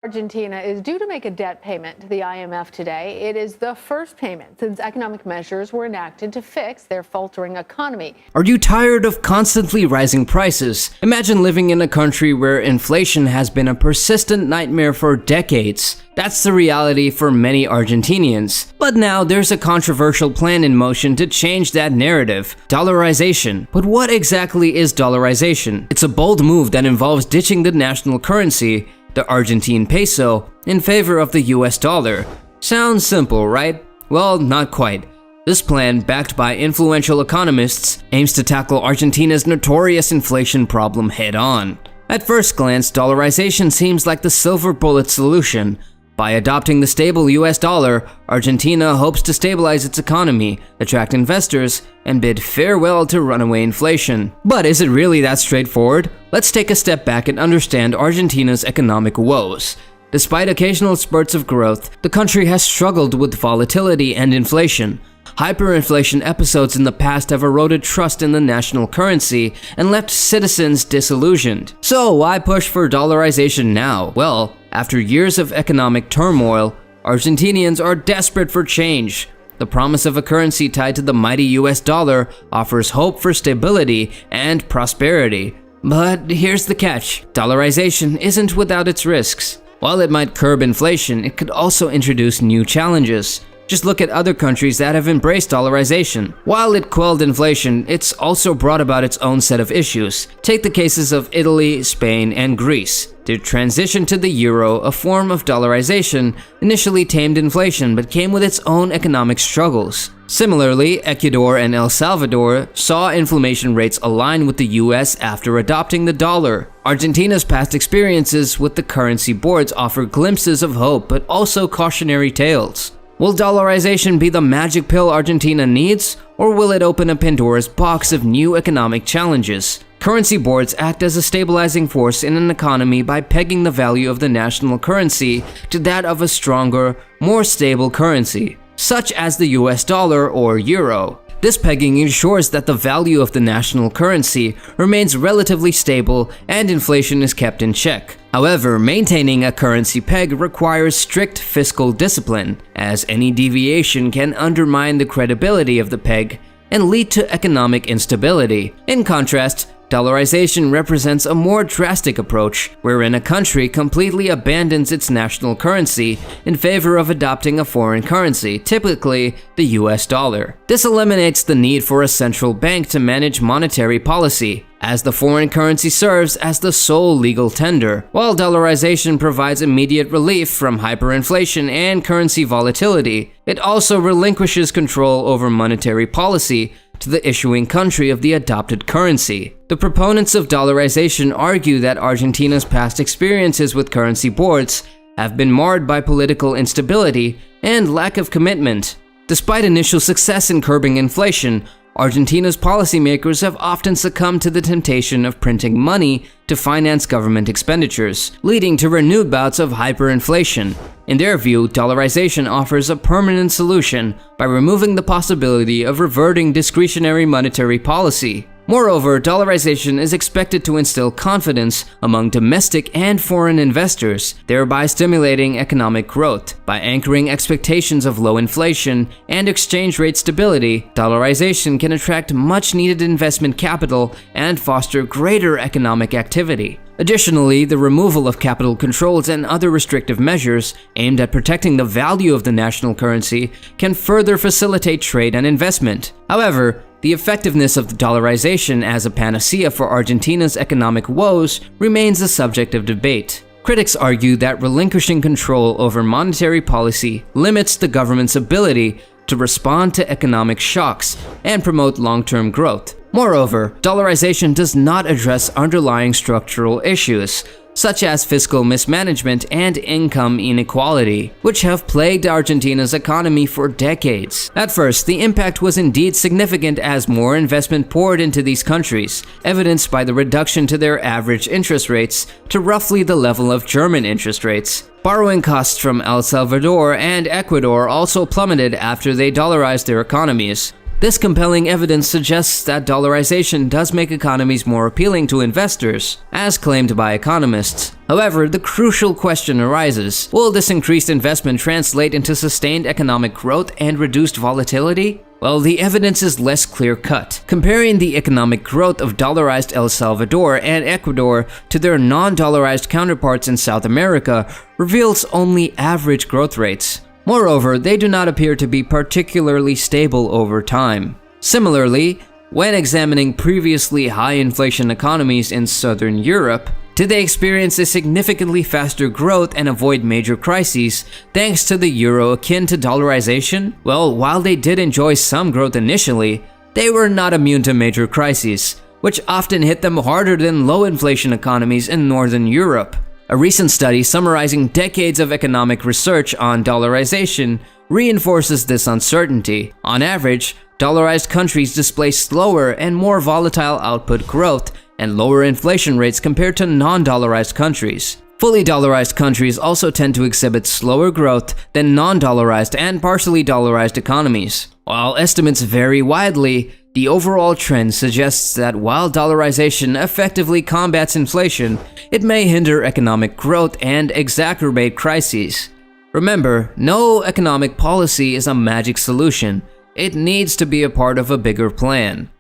Argentina is due to make a debt payment to the IMF today. It is the first payment since economic measures were enacted to fix their faltering economy. Are you tired of constantly rising prices? Imagine living in a country where inflation has been a persistent nightmare for decades. That's the reality for many Argentinians. But now there's a controversial plan in motion to change that narrative: dollarization. But what exactly is dollarization? It's a bold move that involves ditching the national currency, the Argentine peso, in favor of the US dollar. Sounds simple, right? Well, not quite. This plan, backed by influential economists, aims to tackle Argentina's notorious inflation problem head-on. At first glance, dollarization seems like the silver bullet solution. By adopting the stable US dollar, Argentina hopes to stabilize its economy, attract investors, and bid farewell to runaway inflation. But is it really that straightforward? Let's take a step back and understand Argentina's economic woes. Despite occasional spurts of growth, the country has struggled with volatility and inflation. Hyperinflation episodes in the past have eroded trust in the national currency and left citizens disillusioned. So why push for dollarization now? Well, after years of economic turmoil, Argentinians are desperate for change. The promise of a currency tied to the mighty US dollar offers hope for stability and prosperity. But here's the catch: dollarization isn't without its risks. While it might curb inflation, it could also introduce new challenges. Just look at other countries that have embraced dollarization. While it quelled inflation, it's also brought about its own set of issues. Take the cases of Italy, Spain, and Greece. Their transition to the euro, a form of dollarization, initially tamed inflation but came with its own economic struggles. Similarly, Ecuador and El Salvador saw inflation rates align with the US after adopting the dollar. Argentina's past experiences with the currency boards offer glimpses of hope but also cautionary tales. Will dollarization be the magic pill Argentina needs, or will it open a Pandora's box of new economic challenges? Currency boards act as a stabilizing force in an economy by pegging the value of the national currency to that of a stronger, more stable currency, such as the US dollar or euro. This pegging ensures that the value of the national currency remains relatively stable and inflation is kept in check. However, maintaining a currency peg requires strict fiscal discipline, as any deviation can undermine the credibility of the peg and lead to economic instability. In contrast, dollarization represents a more drastic approach, wherein a country completely abandons its national currency in favor of adopting a foreign currency, typically the US dollar. This eliminates the need for a central bank to manage monetary policy, as the foreign currency serves as the sole legal tender. While dollarization provides immediate relief from hyperinflation and currency volatility, it also relinquishes control over monetary policy to the issuing country of the adopted currency. The proponents of dollarization argue that Argentina's past experiences with currency boards have been marred by political instability and lack of commitment. Despite initial success in curbing inflation, Argentina's policymakers have often succumbed to the temptation of printing money to finance government expenditures, leading to renewed bouts of hyperinflation. In their view, dollarization offers a permanent solution by removing the possibility of reverting discretionary monetary policy. Moreover, dollarization is expected to instill confidence among domestic and foreign investors, thereby stimulating economic growth. By anchoring expectations of low inflation and exchange rate stability, dollarization can attract much-needed investment capital and foster greater economic activity. Additionally, the removal of capital controls and other restrictive measures aimed at protecting the value of the national currency can further facilitate trade and investment. However, the effectiveness of the dollarization as a panacea for Argentina's economic woes remains a subject of debate. Critics argue that relinquishing control over monetary policy limits the government's ability to respond to economic shocks and promote long-term growth. Moreover, dollarization does not address underlying structural issues, such as fiscal mismanagement and income inequality, which have plagued Argentina's economy for decades. At first, the impact was indeed significant as more investment poured into these countries, evidenced by the reduction to their average interest rates to roughly the level of German interest rates. Borrowing costs from El Salvador and Ecuador also plummeted after they dollarized their economies. This compelling evidence suggests that dollarization does make economies more appealing to investors, as claimed by economists. However, the crucial question arises: will this increased investment translate into sustained economic growth and reduced volatility? Well, the evidence is less clear-cut. Comparing the economic growth of dollarized El Salvador and Ecuador to their non-dollarized counterparts in South America reveals only average growth rates. Moreover, they do not appear to be particularly stable over time. Similarly, when examining previously high inflation economies in Southern Europe, did they experience a significantly faster growth and avoid major crises thanks to the euro akin to dollarization? Well, while they did enjoy some growth initially, they were not immune to major crises, which often hit them harder than low inflation economies in Northern Europe. A recent study summarizing decades of economic research on dollarization reinforces this uncertainty. On average, dollarized countries display slower and more volatile output growth and lower inflation rates compared to non-dollarized countries. Fully dollarized countries also tend to exhibit slower growth than non-dollarized and partially dollarized economies. While estimates vary widely, the overall trend suggests that while dollarization effectively combats inflation, it may hinder economic growth and exacerbate crises. Remember, no economic policy is a magic solution. It needs to be a part of a bigger plan.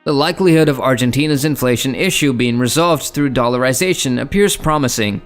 The likelihood of Argentina's inflation issue being resolved through dollarization appears promising,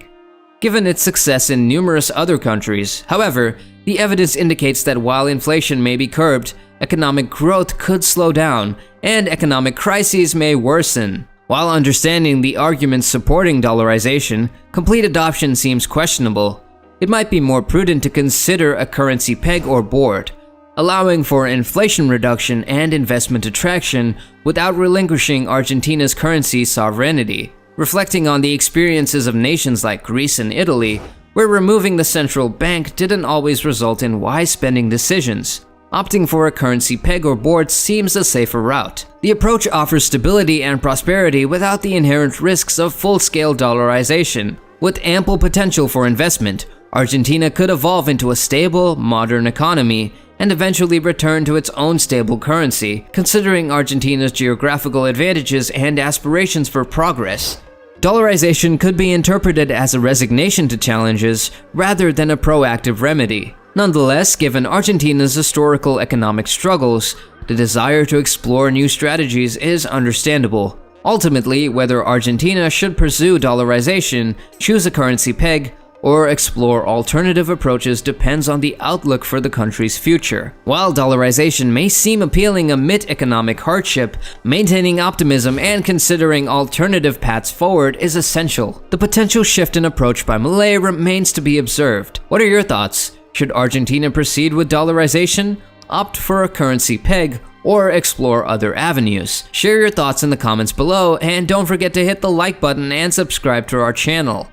given its success in numerous other countries. However, the evidence indicates that while inflation may be curbed, economic growth could slow down, and economic crises may worsen. While understanding the arguments supporting dollarization, complete adoption seems questionable. It might be more prudent to consider a currency peg or board, allowing for inflation reduction and investment attraction without relinquishing Argentina's currency sovereignty. Reflecting on the experiences of nations like Greece and Italy, where removing the central bank didn't always result in wise spending decisions, opting for a currency peg or board seems a safer route. The approach offers stability and prosperity without the inherent risks of full-scale dollarization. With ample potential for investment, Argentina could evolve into a stable, modern economy and eventually return to its own stable currency, considering Argentina's geographical advantages and aspirations for progress. Dollarization could be interpreted as a resignation to challenges rather than a proactive remedy. Nonetheless, given Argentina's historical economic struggles, the desire to explore new strategies is understandable. Ultimately, whether Argentina should pursue dollarization, choose a currency peg, or explore alternative approaches depends on the outlook for the country's future. While dollarization may seem appealing amid economic hardship, maintaining optimism and considering alternative paths forward is essential. The potential shift in approach by Malay remains to be observed. What are your thoughts? Should Argentina proceed with dollarization, opt for a currency peg, or explore other avenues? Share your thoughts in the comments below, and don't forget to hit the like button and subscribe to our channel.